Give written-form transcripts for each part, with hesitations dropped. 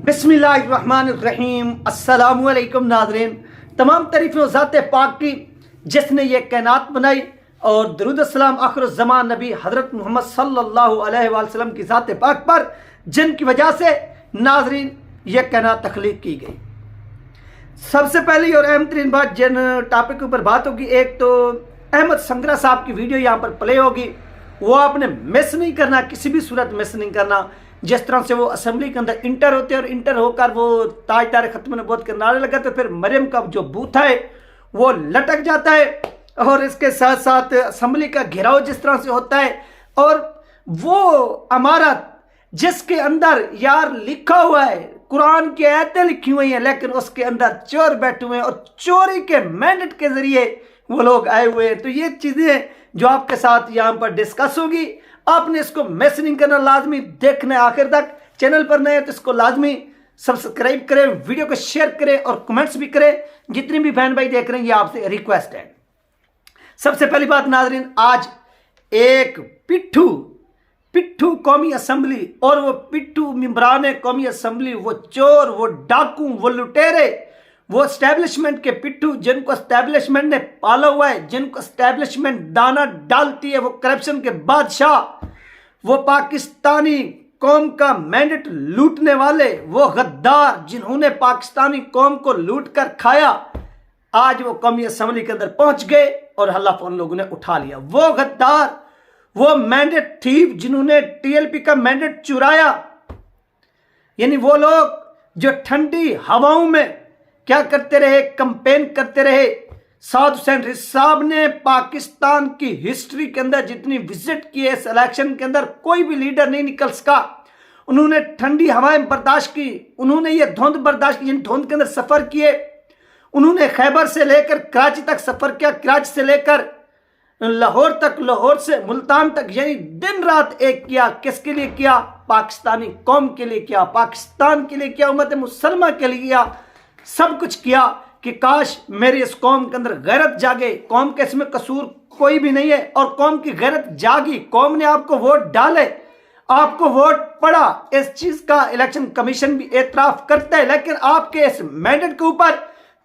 बिस्मिल्लाहिर्रहमानिर्रहीम। अस्सलामुअलैकुम नाज़रीन, तमाम तारीफ़ें ज़ात पाक की जिसने ये कायनात बनाई और दरूद सलाम आखिर ज़मान नबी हज़रत मोहम्मद सल्लल्लाहु अलैहि वसल्लम की ज़ात पाक पर जिनकी वजह से नाज़रीन ये कायनात तख्लीक की गई। सबसे पहली और अहम तरीन बात जिन टॉपिक के ऊपर बात होगी, एक तो अहमद संगरा साहब की वीडियो यहाँ पर प्ले होगी, वो आपने मिस नहीं करना, किसी भी सूरत मिस नहीं करना। जिस तरह से वो असेंबली के अंदर इंटर होते हैं और इंटर होकर वो ताजदार खत्म नबूवत के नारे लगाते, फिर मरियम का जो बूथा है वो लटक जाता है और इसके साथ साथ असेंबली का घेराव जिस तरह से होता है और वो अमारत जिसके अंदर यार लिखा हुआ है, कुरान की आयतें लिखी हुई हैं, लेकिन उसके अंदर चोर बैठे हुए हैं और चोरी के मैंडेट के जरिए वो लोग आए हुए हैं। तो ये चीज़ें जो आपके साथ यहाँ पर डिस्कस होगी, आपने इसको मिस नहीं करना, लाजमी देखना है आखिर तक। चैनल पर नए तो इसको लाजमी सब्सक्राइब करें, वीडियो को शेयर करें और कमेंट्स भी करें। जितने भी बहन भाई देख रहे हैं ये आपसे रिक्वेस्ट है। सबसे पहली बात नाजरीन, आज एक पिट्ठू कौमी असेंबली और वो पिट्ठू मेंबरान कौमी असेंबली, वो चोर, वो डाकू, वो लुटेरे, वो एस्टैब्लिशमेंट के पिट्ठू जिनको एस्टैब्लिशमेंट ने पाला हुआ है, जिनको एस्टैब्लिशमेंट दाना डालती है, वो करप्शन के बादशाह, वो पाकिस्तानी कौम का मैंडेट लूटने वाले, वो गद्दार जिन्होंने पाकिस्तानी कौम को लूट कर खाया, आज वो कौमी असेंबली के अंदर पहुंच गए और हल्ला उन लोगों ने उठा लिया। वो गद्दार, वो मैंडेट थीफ जिन्होंने टीएलपी का मैंडेट चुराया, यानी वो लोग जो ठंडी हवाओं में क्या करते रहे, कंपेन करते रहे। साउद हुसैन रिज साहब ने पाकिस्तान की हिस्ट्री के अंदर जितनी विजिट की है इस इलेक्शन के अंदर कोई भी लीडर नहीं निकल सका। उन्होंने ठंडी हवाएं बर्दाश्त की, उन्होंने ये धुंध बर्दाश्त की, जिन धुंध के अंदर सफर किए। उन्होंने खैबर से लेकर कराची तक सफर किया, कराची से लेकर लाहौर तक, लाहौर से मुल्तान तक, यानी दिन रात एक किया। किसके लिए किया? पाकिस्तानी कौम के लिए किया, पाकिस्तान के लिए किया, उम्मत मुसलमा के लिए किया। सब कुछ किया कि काश मेरी इस कौम के अंदर गैरत जागे, कौम के इसमें कसूर कोई भी नहीं है और कौम की गैरत जागी, कौम ने आपको वोट डाले, आपको वोट पड़ा। इस चीज का इलेक्शन कमीशन भी एतराफ करता है, लेकिन आपके इस मैंडेट के ऊपर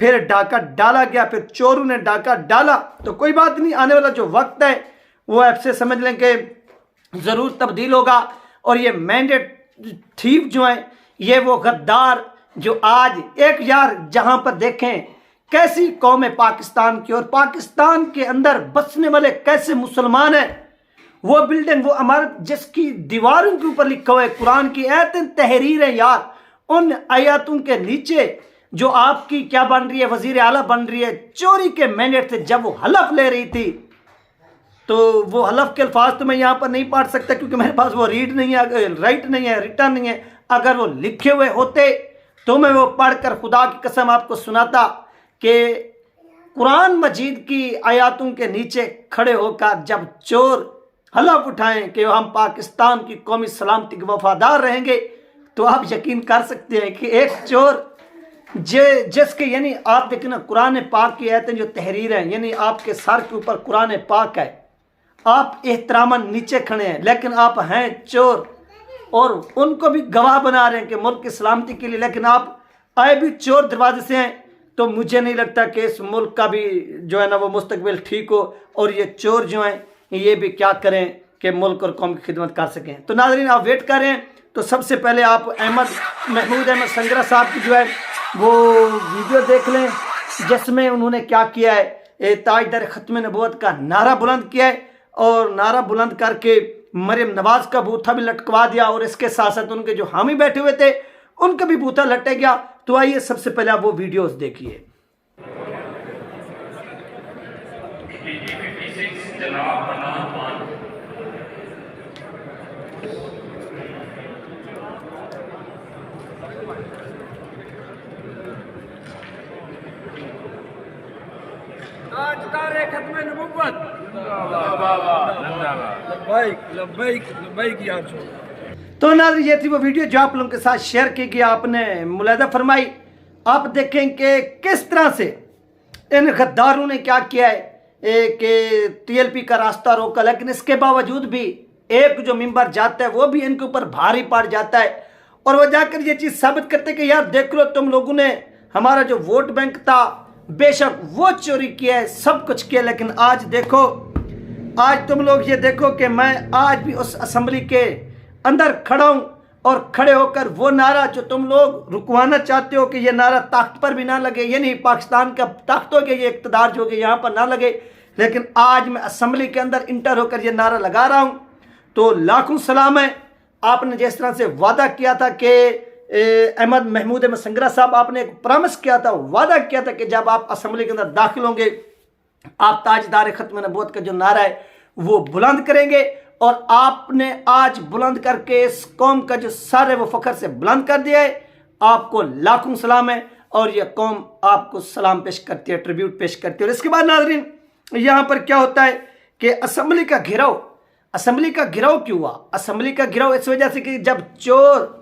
फिर डाका डाला गया, फिर चोरों ने डाका डाला। तो कोई बात नहीं, आने वाला जो वक्त है वो आपसे समझ लें कि जरूर तब्दील होगा और ये मैंडेट थीफ जो है, ये वो गद्दार जो आज एक यार जहां पर देखें कैसी कौम है पाकिस्तान की और पाकिस्तान के अंदर बसने वाले कैसे मुसलमान हैं, वो बिल्डिंग, वो इमारत जिसकी दीवारों के ऊपर लिखा हुआ है कुरान की आयतें तहरीर है यार, उन आयतों के नीचे जो आपकी क्या बन रही है, वजीर आला बन रही है, चोरी के मैंडेट से जब वो हलफ ले रही थी, तो वो हलफ के अल्फाज तो मैं यहाँ पर नहीं पढ़ सकता क्योंकि मेरे पास वो रीड नहीं है, राइट नहीं है, रिटर्न नहीं है। अगर वो लिखे हुए होते तो मैं वो पढ़कर खुदा की कसम आपको सुनाता कि कुरान मजीद की आयतों के नीचे खड़े होकर जब चोर हलफ उठाएं कि हम पाकिस्तान की कौमी सलामती के वफादार रहेंगे, तो आप यकीन कर सकते हैं कि एक चोर जिसके, यानी आप देखें ना, कुरान पाक की आयतें जो तहरीर हैं, यानी आपके सर के ऊपर कुरान पाक है, आप एहतरामन नीचे खड़े हैं, लेकिन आप हैं चोर और उनको भी गवाह बना रहे हैं कि मुल्क की सलामती के लिए, लेकिन आप आए भी चोर दरवाजे से हैं। तो मुझे नहीं लगता कि इस मुल्क का भी जो है ना वो मुस्तकबिल ठीक हो और ये चोर जो हैं ये भी क्या करें कि मुल्क और कौम की खिदमत कर सकें। तो नाज़रीन आप वेट कर रहे हैं, तो सबसे पहले आप महमूद अहमद संगरा साहब की जो है वो वीडियो देख लें जिसमें उन्होंने क्या किया है, ताजदार खत्म नबूवत का नारा बुलंद किया है और नारा बुलंद करके मरियम नवाज का बूथा भी लटकवा दिया और इसके साथ साथ उनके जो हामी बैठे हुए थे उनका भी बूथा लटक गया। तो आइए सबसे पहले आप वो वीडियोस देखिए। तो नाज़रीन ये थी वो वीडियो जो आप लोगों के साथ शेयर की गई, आपने मुलाहिजा फरमाई। आप देखें कि किस तरह से इन गद्दारों ने क्या किया है कि टीएलपी का रास्ता रोका, लेकिन इसके बावजूद भी एक जो मेंबर जाता है वो भी इनके ऊपर भारी पड़ जाता है और वो जाकर ये चीज़ साबित करते कि यार देख लो तुम लोगों ने हमारा जो वोट बैंक था बेशक वो चोरी किया है, सब कुछ किया, लेकिन आज देखो, आज तुम लोग ये देखो कि मैं आज भी उस असेंबली के अंदर खड़ा हूं और खड़े होकर वो नारा जो तुम लोग रुकवाना चाहते हो कि ये नारा ताख्त पर भी ना लगे, ये नहीं पाकिस्तान का ताख्त हो गया, ये इक़्तिदार जो कि यहाँ पर ना लगे, लेकिन आज मैं असेंबली के अंदर इंटर होकर ये नारा लगा रहा हूँ। तो लाखों सलाम है, आपने जिस तरह से वादा किया था कि अहमद महमूद संगरा साहब, आपने एक प्रॉमिस किया था, वादा किया था कि जब आप असेंबली के अंदर दाखिल होंगे आप ताजदार खत्म नबूवत का जो नारा है वो बुलंद करेंगे, और आपने आज बुलंद करके इस कौम का जो सर है वो फख्र से बुलंद कर दिया है। आपको लाखों सलाम है और यह कौम आपको सलाम पेश करती है, ट्रिब्यूट पेश करती है। और इसके बाद नाज़रीन, यहाँ पर क्या होता है कि असेंबली का घिराव, असेंबली का घिराव क्यों हुआ? असेंबली का घिराव इस वजह से कि जब चोर,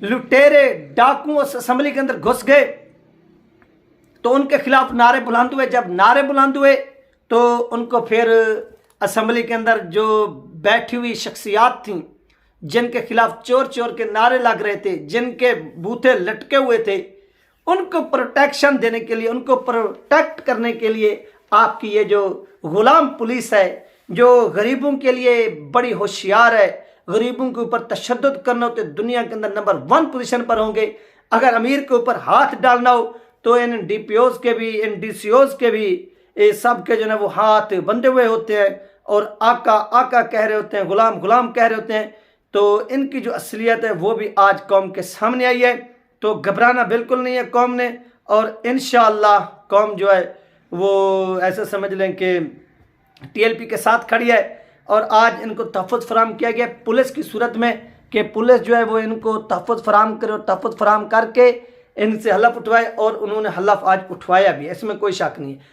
लुटेरे, डाकू उस असेंबली के अंदर घुस गए तो उनके खिलाफ नारे बुलंद हुए। जब नारे बुलंद हुए तो उनको फिर असेंबली के अंदर जो बैठी हुई शख्सियात थीं जिनके खिलाफ चोर चोर के नारे लग रहे थे, जिनके बूथे लटके हुए थे, उनको प्रोटेक्शन देने के लिए, उनको प्रोटेक्ट करने के लिए आपकी ये जो गुलाम पुलिस है जो गरीबों के लिए बड़ी होशियार है, गरीबों के ऊपर तशद्दुद करना हो तो दुनिया के अंदर नंबर 1 पोजीशन पर होंगे, अगर अमीर के ऊपर हाथ डालना हो तो इन DPOs के भी, इन DCOs के भी, सब के जो है वो हाथ बंधे हुए होते हैं और आका आका कह रहे होते हैं, गुलाम गुलाम कह रहे होते हैं। तो इनकी जो असलियत है वो भी आज कौम के सामने आई है। तो घबराना बिल्कुल नहीं है कौम ने, और इंशाअल्लाह कौम जो है वो ऐसा समझ लें कि TLP के साथ खड़ी है। और आज इनको तहफ़्फ़ुज़ फराहम किया गया पुलिस की सूरत में कि पुलिस जो है वो इनको तहफ़्फ़ुज़ फराहम करे, और तहफ़्फ़ुज़ फराहम करके इनसे हलफ उठवाए, और उन्होंने हलफ आज उठवाया भी, इसमें कोई शक नहीं है।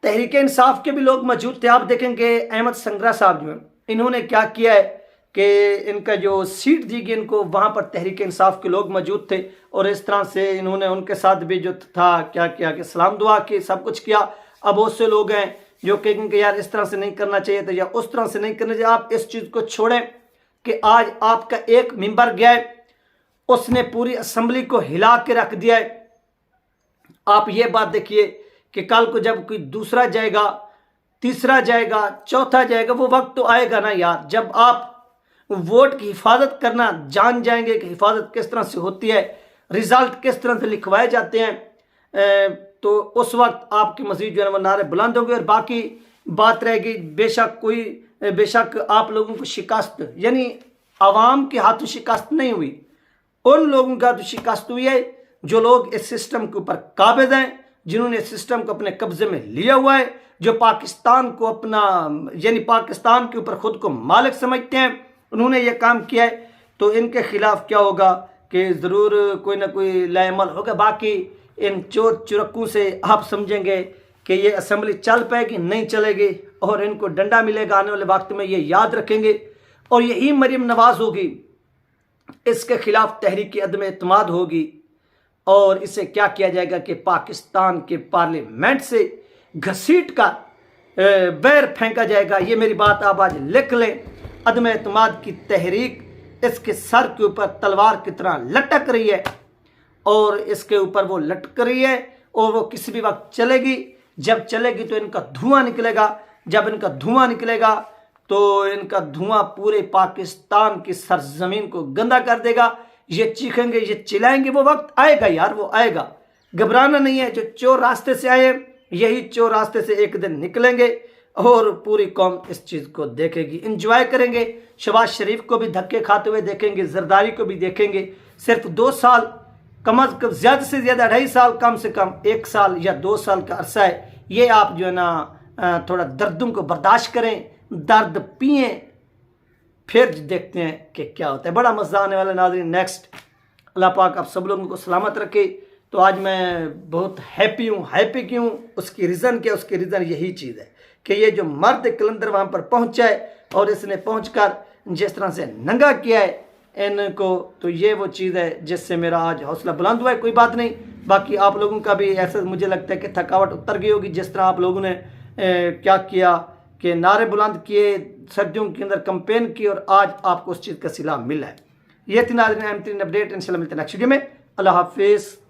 तहरीक इंसाफ के भी लोग मौजूद थे। आप देखेंगे अहमद संगरा साहब जो हैं, इन्होंने क्या किया है कि इनका जो सीट दी गई इनको, वहाँ पर तहरीक इंसाफ के लोग मौजूद थे, और इस तरह से इन्होंने उनके साथ भी जो था क्या किया कि सलाम दुआ की, सब कुछ किया। अब बहुत से लोग हैं जो कहेंगे कि यार इस तरह से नहीं करना चाहिए था या उस तरह से नहीं करना चाहिए। आप इस चीज़ को छोड़ें कि आज आपका एक मेंबर गया है, उसने पूरी असेंबली को हिला के रख दिया है। आप ये बात देखिए कि कल को जब कोई दूसरा जाएगा, तीसरा जाएगा, चौथा जाएगा, वो वक्त तो आएगा ना यार, जब आप वोट की हिफाजत करना जान जाएंगे कि हिफाजत किस तरह से होती है, रिजल्ट किस तरह से लिखवाए जाते हैं, तो उस वक्त आपकी मजीद जो है वो नारे बुलंद होंगे। और बाकी बात रहेगी, बेशक आप लोगों को शिकस्त, यानी आवाम के हाथों शिकस्त नहीं हुई, उन लोगों के हाथों शिकस्त हुई है जो लोग इस सिस्टम के ऊपर काबिज हैं, जिन्होंने इस सिस्टम को अपने कब्जे में लिया हुआ है, जो पाकिस्तान को अपना, यानी पाकिस्तान के ऊपर खुद को मालिक समझते हैं, उन्होंने ये काम किया है। तो इनके खिलाफ क्या होगा कि ज़रूर कोई ना कोई लाएमल होगा। बाकी इन चोर चुरक्कों से आप समझेंगे कि ये असेंबली चल पाएगी, नहीं चलेगी, और इनको डंडा मिलेगा आने वाले वक्त में, ये याद रखेंगे। और यही मरीम नवाज होगी, इसके खिलाफ तहरीक अदम एतमाद होगी, और इसे क्या किया जाएगा कि पाकिस्तान के पार्लियामेंट से घसीट कर बैर फेंका जाएगा। ये मेरी बात आप आज लिख लें। अदम एतमाद की तहरीक इसके सर के ऊपर तलवार की तरह लटक रही है, और इसके ऊपर वो लटक रही है, और वो किसी भी वक्त चलेगी। जब चलेगी तो इनका धुआं निकलेगा, जब इनका धुआं निकलेगा तो इनका धुआं पूरे पाकिस्तान की सरजमीन को गंदा कर देगा। ये चीखेंगे, ये चिल्लाएंगे, वो वक्त आएगा यार, वो आएगा, घबराना नहीं है। जो चोर रास्ते से आए यही चोर रास्ते से एक दिन निकलेंगे, और पूरी कौम इस चीज़ को देखेगी, इंजॉय करेंगे। शहबाज शरीफ को भी धक्के खाते हुए देखेंगे, जरदारी को भी देखेंगे। सिर्फ 2 साल, कम अज़ कम ज़्यादा से ज़्यादा 2.5 साल, कम से कम 1 साल या 2 साल का अरसा है। ये आप जो है ना थोड़ा दर्दों को बर्दाश्त करें, दर्द पिए, फिर देखते हैं कि क्या होता है। बड़ा मज़ा आने वाला नाज़रीन। नेक्स्ट, अल्लाह पाक आप सब लोगों को सलामत रखे। तो आज मैं बहुत हैप्पी हूँ। हैप्पी क्यों? उसकी रीज़न क्या? उसकी रीज़न यही चीज़ है कि ये जो मर्द कलंदर वहाँ पर पहुँचा है, और इसने पहुँचकर जिस तरह से नंगा किया है इनको, तो ये वो चीज़ है जिससे मेरा आज हौसला बुलंद हुआ है। कोई बात नहीं, बाकी आप लोगों का भी ऐसा मुझे लगता है कि थकावट उतर गई होगी, जिस तरह आप लोगों ने क्या किया कि नारे बुलंद किए, सर्दियों के अंदर कंपेन की, और आज आपको उस चीज़ का सिला मिला है। ये थी नाज़रीन अहम तरीन अपडेट। इंशाल्लाह मिलते हैं नेक्स्ट वीडियो में। अल्लाह हाफिज़।